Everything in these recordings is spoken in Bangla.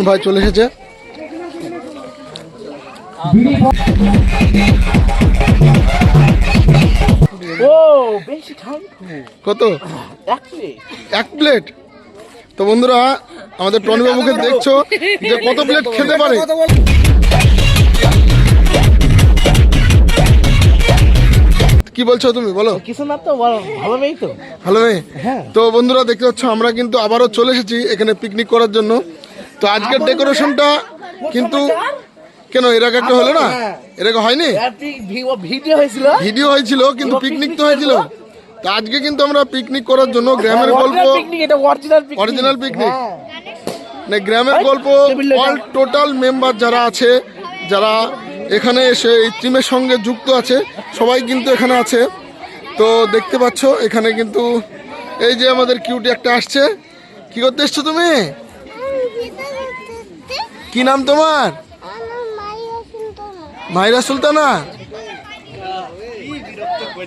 বাবন ভাই চলে এসেছে। কত? 1 প্লেট। তো বন্ধুরা আমাদের টনি বাবুকে দেখছো যে কত প্লেট খেতে পারে। কি বলছো তুমি, বলো। কিছু না তো, ভালো মেয়ে তো, ভালো মেয়ে। তো বন্ধুরা দেখতে পাচ্ছ আমরা কিন্তু আবারও চলে এসেছি এখানে পিকনিক করার জন্য। তো আজকের ডেকোরেশনটা কিন্তু কেন এর আগে একটা হলো না? এর আগে হয়নি? ভিডিও হয়েছিল কিন্তু পিকনিক তো হয়েছিল। তো আজকে কিন্তু আমরা পিকনিক করার জন্য গ্রামের গল্প, অরিজিনাল পিকনিক মানে গ্রামের গল্প অল টোটাল মেম্বার যারা আছে, যারা এখানে এসে এই টিমের সঙ্গে যুক্ত আছে, সবাই কিন্তু এখানে আছে। তো দেখতে পাচ্ছ এখানে কিন্তু এই যে আমাদের কিউটি একটা আসছে। কি করতে এসছো তুমি? কি নাম তোমার? মাহিরা সুলতানা।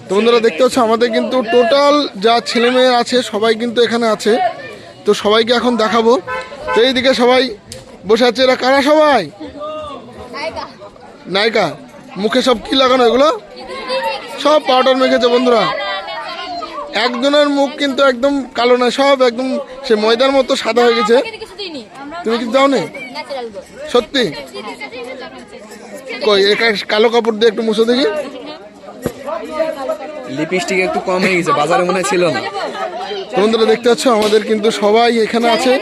তো বন্ধুরা দেখতে পাচ্ছ আমাদের কিন্তু টোটাল যা ছেলে মেয়ে আছে সবাই কিন্তু এখানে আছে। তো সবাইকে এখন দেখাবো। তো এইদিকে সবাই বসে আছে। এরা কারা? সবাই নায়িকা। মুখে সব কি লাগানো? এগুলো সব পাউডার মেখেছে বন্ধুরা। একজনের মুখ কিন্তু একদম কালো না, সব একদম সে ময়দার মতো সাদা হয়ে গেছে। তুমি কিছু দাও নি? সত্যি? কই কালো কাপড় দিয়ে একটু মুছে দেখি। লিপস্টিক একটু কম হয়ে গেছে, বাজারে মনে ছিল না। বন্ধুরা দেখতে পাচ্ছ আমাদের কিন্তু সবাই এখানে আছে।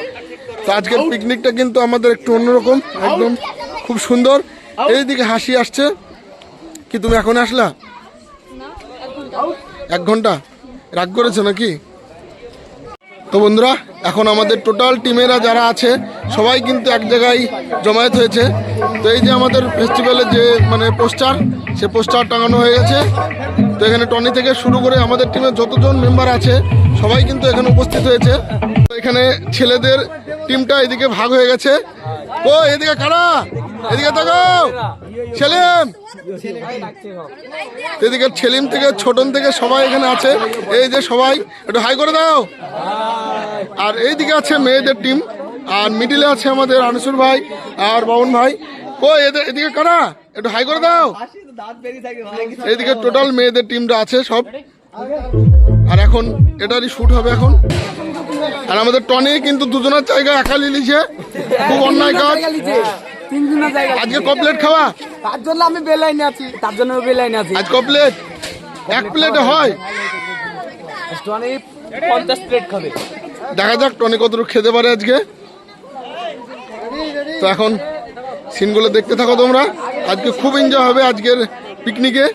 তো আজকের পিকনিকটা কিন্তু আমাদের একটু অন্যরকম, একদম খুব সুন্দর। এইদিকে হাসি আসছে। কি তুমি এখন আসলা? 1 ঘন্টা রাগ করেছো নাকি? তো বন্ধুরা এখন আমাদের টোটাল টিমেরা যারা আছে সবাই কিন্তু এক জায়গায় জমায়েত হয়েছে। তো এই যে আমাদের ফেস্টিভ্যালের যে মানে পোস্টার, সে পোস্টার টাঙানো হয়ে গেছে। তো এখানে টনি থেকে শুরু করে আমাদের টিমের যতজন মেম্বার আছে সবাই কিন্তু এখানে উপস্থিত হয়েছে। তো এখানে ছেলেদের টিমটা এদিকে ভাগ হয়ে গেছে। ও এদিকে কারা? এদিকে তাকাও। সেলিম, এদিকে সেলিম থেকে ছোটন থেকে সবাই এখানে আছে। এই যে সবাই একটু হাই করে দাও। আর এইদিকে আছে মেয়েদের টিম, আর মিডিলে আছে আমাদের আনসুর ভাই আর বাবন ভাই। ও এদিকে কারা? একটু হাই করে দাও। এইদিকে টোটাল মেয়েদের টিমটা আছে সব। আর এখন এটারই শুট হবে এখন। আর আমাদের টনি কিন্তু দুজনের জায়গায় একা লিলিছে, খুব অন্যায় কাজ। আজকে কমপ্লেট খাওয়া, তার জন্য আমি বেলাইনে আছি, তার জন্য বেলাইনে আছি। আজ কমপ্লেট 1 প্লেটে হয়। টনি 50 প্লেট খাবে। দেখা যাক টনি কতটুকু খেতে পারে আজকে। তো এখন সিনগুলো দেখতে থাকো তোমরা। আজকে খুব এনজয় হবে আজকের পিকনিকে।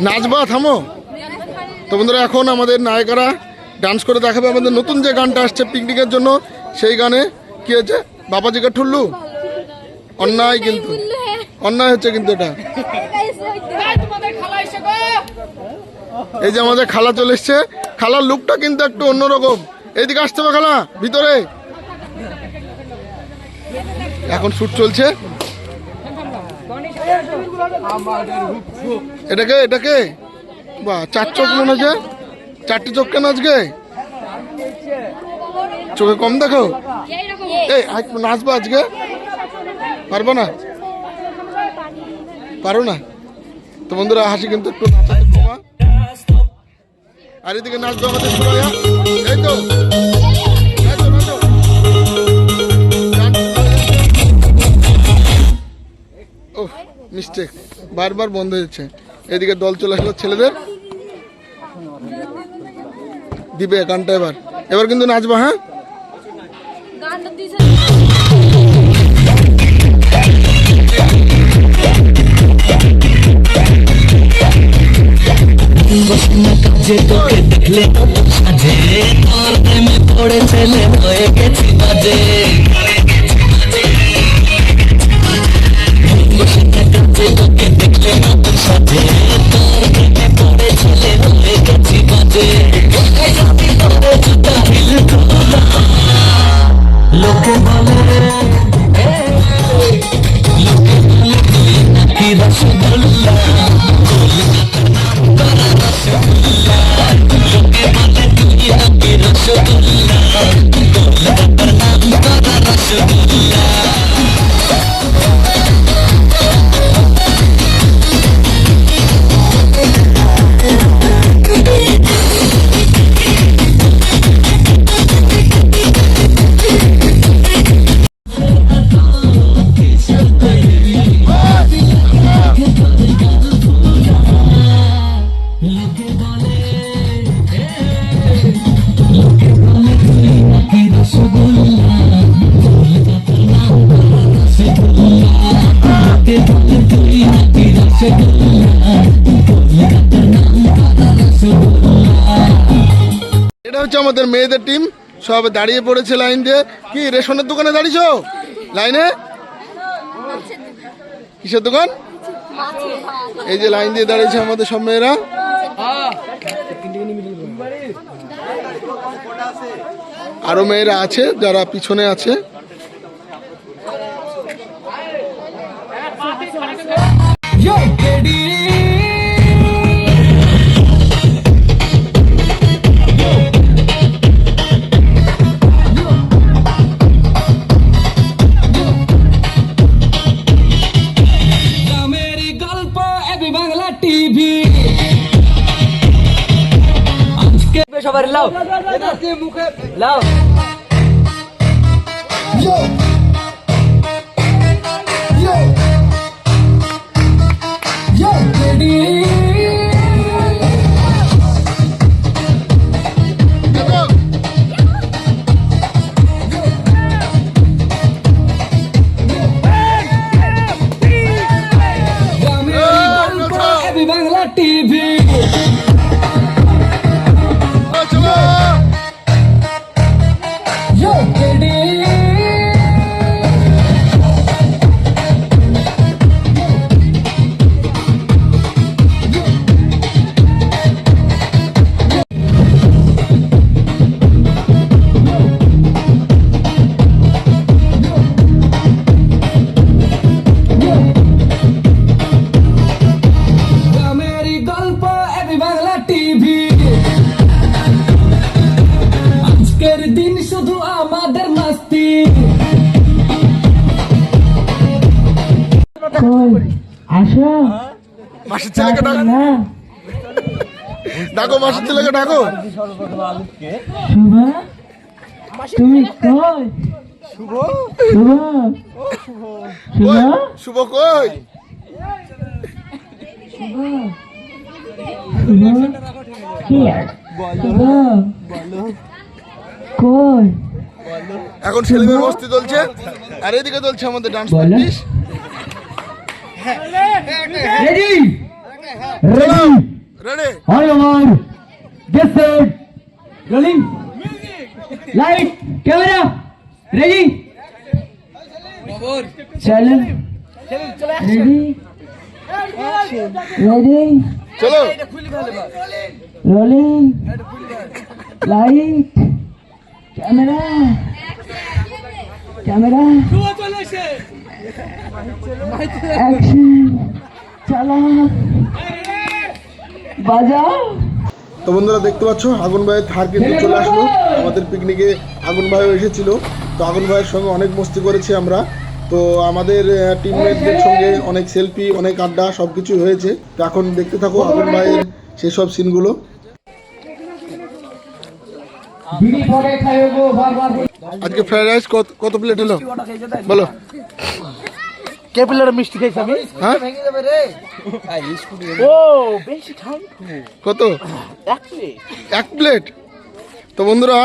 নাচবা? থামো। তো বন্ধুরা এখন আমাদের নায়িকারা ডান্স করে দেখাবে আমাদের নতুন যে গানটা আসছে পিকনিকের জন্য, সেই গানে। কি হয়েছে? বাবাজিকে ঠুল্লু। অন্যায় কিন্তু, অন্যায় হচ্ছে কিন্তু এটা। এই যে আমাদের খালা চলে এসছে। খালার লুকটা কিন্তু একটু অন্যরকম। এইদিকে আসতে হবে খালা, ভিতরে। এখন শুট চলছে। এটাকে এটাকে বাহ, 4 চোখ মনে হচ্ছে। 4টে চোখ কেন আজকে? চোখে কম দেখো। এই নাচবা আজকে? পারবো না? পারো না? তো বন্ধুরা হাসি কিন্তু একটু নাচাতে কমা। আর এদিকে নাচবে আমাদের সুরাইয়া। এই তো ও মিস্টেক, বারবার বন্ধ হয়েছে। এদিকে দল চলে আসলো ছেলেদের। দিবে গানটা এবার, এবার কিন্তু নাচবা। হ্যাঁ যে তোকে দেখলে সাজে, তোর প্রেমে পড়ে ছেলে হয়ে গেছি বাজে। যে তোকে দেখলে সাজে, তোর প্রেমে পড়ে ছেলে হয়ে গেছি বাজে। লোকে বলে তুই নাকি রসগোল্লা, লোকে বলে তুই নাকি রসগোল্লা। হচ্ছে আমাদের মেয়েদের টিম, সব দাঁড়িয়ে পড়েছে লাইন দিয়ে। কি রেশনের দোকানে দাঁড়িয়েছো লাইনে? কিসের দোকান? এই যে লাইন দিয়ে দাঁড়িয়েছে আমাদের সব মেয়েরা। আরো মেয়েরা আছে যারা পিছনে আছে। সবার লাও লাও বাংলা টিভি দিন শুধু আমাদের মাস্তি। আসো মাসির ছেলেকে ডাকো, ডাকো মাসির ছেলেকে ডাকো। শুভা তুমি কই? শুভ শুভ শুভ শুভ কই? শুভ কি শুভ কই? এখন সেলিমের মস্তি চলছে আর এদিকে চলছে আমাদের ডান্স প্র্যাকটিস। রেডি চলো ready ready All over. Get set. Rolling. Light. Camera. Ready. Challenge. Ready. Ready. চলো Rolling. Light. Camera. Camera. Action. চলো বাজাও। তো বন্ধুরা দেখতে পাচ্ছ আগুন ভাইয়ের থার কিন্তু চলে আসলো আমাদের পিকনিকে। আগুন ভাইও এসেছিল, তো আগুন ভাইয়ের সঙ্গে অনেক মস্তি করেছি আমরা। তো আমাদের টিমমেটদের সঙ্গে অনেক সেলফি, অনেক আড্ডা, সব কিছুই হয়েছে। তো এখন দেখতে থাকো আগুন ভাইয়ের সেসব সিনগুলো। আজকে ফ্রাইড রাইস কত প্লেট হলো বলো? কে প্লেট মিষ্টি খাইছ আমি? হ্যাঁ ও বেশি ঠান্ডা কত? এক প্লেট 1 প্লেট। তো বন্ধুরা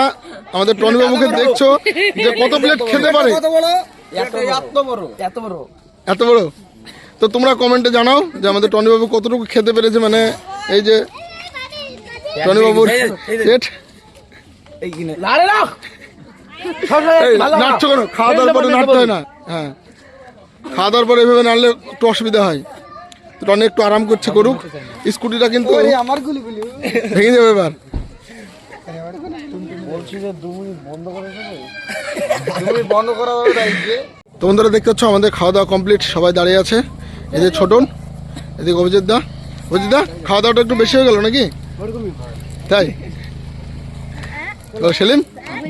আমাদের টনি বাবুকে দেখছো যে কত প্লেট খেতে পারে, এত বড়। তো তোমরা কমেন্টে জানাও যে আমাদের টনি বাবু কতটুকু খেতে পেরেছে। মানে এই যে টনি বাবুর পেট। নাচছো কেন? খাওয়া দাওয়ার পরে নাড়তে হয় না। হ্যাঁ, খাওয়া দাওয়ার পরে এভাবে নাড়লে একটু অসুবিধা হয়। তো টনি একটু আরাম করছে, করুক। স্কুটিটা কিন্তু ভেঙে যাবে এবার। তো বন্ধুরা দেখতে পাচ্ছ আমাদের খাওয়া দাওয়া কমপ্লিট, সবাই দাঁড়িয়ে আছে। এই যে ছোটন, এদিকে অভিজিৎ দা। অভিজিৎ দা খাওয়া দাওয়াটা একটু বেশি হয়ে গেল নাকি? তাই? তো সেলিম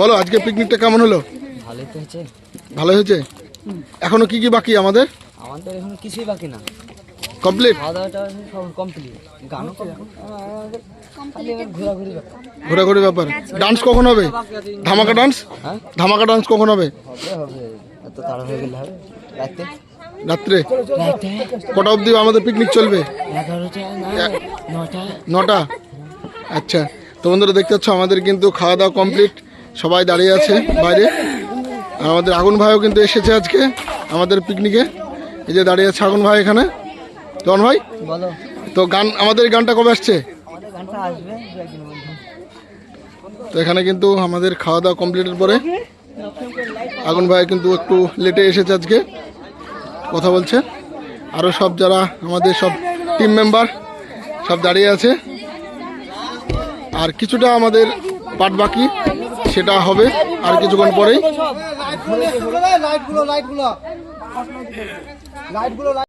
বলো আজকে পিকনিকটা কেমন হলো? ভালো হয়েছে। এখনো কি কি বাকি আমাদের? আমাদের এখন কিছুই বাকি না, কমপ্লিট। খাওয়া দাওয়াটা সব কমপ্লিট। গানও ঘোরাঘুরি ব্যাপার। ডান্স কখন হবে? ধামাকা ডান্স? ধামাকা ডান্স কখন হবে? এত তাড়া হয়ে গেলে হবে রাতে। রাত্রে কটা অবধি আমাদের পিকনিক চলবে? 9টা। আচ্ছা, তো বন্ধুরা দেখতে পাচ্ছ আমাদের কিন্তু খাওয়া দাওয়া কমপ্লিট, সবাই দাঁড়িয়ে আছে বাইরে। আর আমাদের আগুন ভাইও কিন্তু এসেছে আজকে আমাদের পিকনিকে। এই যে দাঁড়িয়ে আছে আগুন ভাই এখানে। তখন ভাই বলো, তো গান, আমাদের গানটা কবে আসছে? আমাদের গানটা আসবে তো এখানে কিন্তু আমাদের খাওয়া দাওয়া কমপ্লিটের পরে আগুন ভাই কিন্তু একটু লেটে এসেছে আজকে, কথা বলছে। আরও সব যারা আমাদের সব টিম মেম্বার সব দাঁড়িয়ে আছে, আর কিছুটা আমাদের পাট বাকি, সেটা হবে আর কিছুক্ষণ পরেই।